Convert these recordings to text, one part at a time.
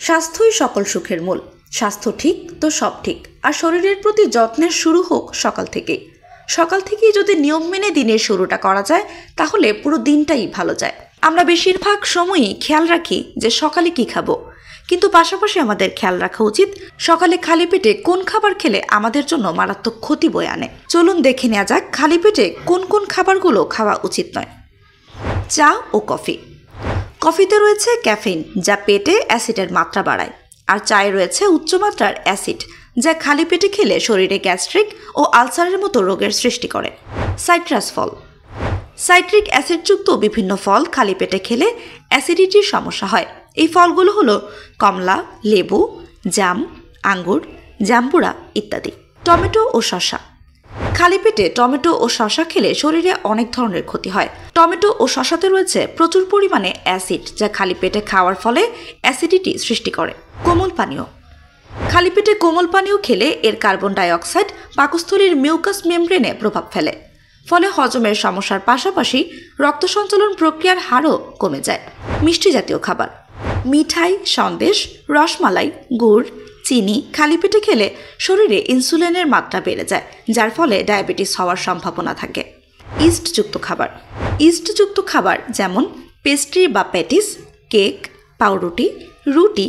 স্বাস্থ্যই সকল সুখের মূল। স্বাস্থ্য ঠিক তো সব ঠিক। আর শরীরের প্রতি যত্নের শুরু হোক সকাল থেকেই। সকাল থেকেই যদি নিয়ম মেনে দিনের শুরুটা করা যায় তাহলে পুরো দিনটাই ভালো যায়। আমরা বেশিরভাগ সময়ই খেয়াল রাখি যে সকালে কি খাবো, কিন্তু পাশাপাশি আমাদের খেয়াল রাখা উচিত সকালে খালি পেটে কোন খাবার খেলে আমাদের জন্য মারাত্মক ক্ষতি বয়ে আনে। চলুন দেখে নেওয়া যাক খালি পেটে কোন কোন খাবারগুলো খাওয়া উচিত নয়। চা ও কফি। কফিতে রয়েছে ক্যাফেইন, যা পেটে অ্যাসিডের মাত্রা বাড়ায়, আর চায়ে রয়েছে উচ্চমাত্রার অ্যাসিড, যা খালি পেটে খেলে শরীরে গ্যাস্ট্রিক ও আলসারের মতো রোগের সৃষ্টি করে। সাইট্রাস ফল। সাইট্রিক অ্যাসিডযুক্ত বিভিন্ন ফল খালি পেটে খেলে অ্যাসিডিটির সমস্যা হয়। এই ফলগুলো হলো কমলা, লেবু, জাম, আঙ্গুর, জাম্বুরা ইত্যাদি। টমেটো ও শসা। খালি পেটে টমেটো ও শসা খেলে শরীরে অনেক ধরনের ক্ষতি হয়। টমেটো ও শসাতে রয়েছে প্রচুর পরিমাণে অ্যাসিড, যা খালি পেটে খাওয়ার ফলে অ্যাসিডিটি সৃষ্টি করে। কোমল পানীয়। খালি পেটে কোমল পানীয় খেলে এর কার্বন ডাই অক্সাইড পাকস্থলীর মিউকাস মেমব্রেনে প্রভাব ফেলে, ফলে হজমের সমস্যার পাশাপাশি রক্ত সঞ্চালন প্রক্রিয়ার হারও কমে যায়। মিষ্টি জাতীয় খাবার। মিঠাই, সন্দেশ, রসমালাই, গুড়, চিনি খালি পেটে খেলে শরীরে ইনসুলিনের মাত্রা বেড়ে যায়, যার ফলে ডায়াবেটিস হওয়ার সম্ভাবনা থাকে। ইস্টযুক্ত খাবার। ইস্টযুক্ত খাবার যেমন পেস্ট্রি বা প্যাটিস, কেক, পাউরুটি, রুটি,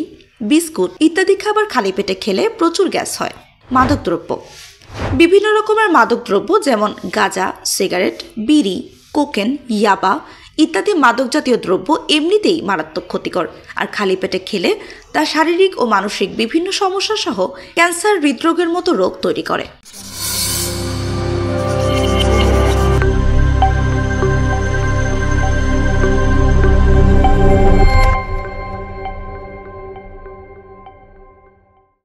বিস্কুট ইত্যাদি খাবার খালি পেটে খেলে প্রচুর গ্যাস হয়। মাদকদ্রব্য। বিভিন্ন রকমের মাদকদ্রব্য যেমন গাঁজা, সিগারেট, বিড়ি, কোকেন, ইয়াবা ইত্যাদি মাদক জাতীয় দ্রব্য এমনিতেই মারাত্মক ক্ষতিকর, আর খালি পেটে খেলে তা শারীরিক ও মানসিক বিভিন্ন সমস্যা সহ ক্যান্সার, হৃদরোগের মতো রোগ তৈরি করে।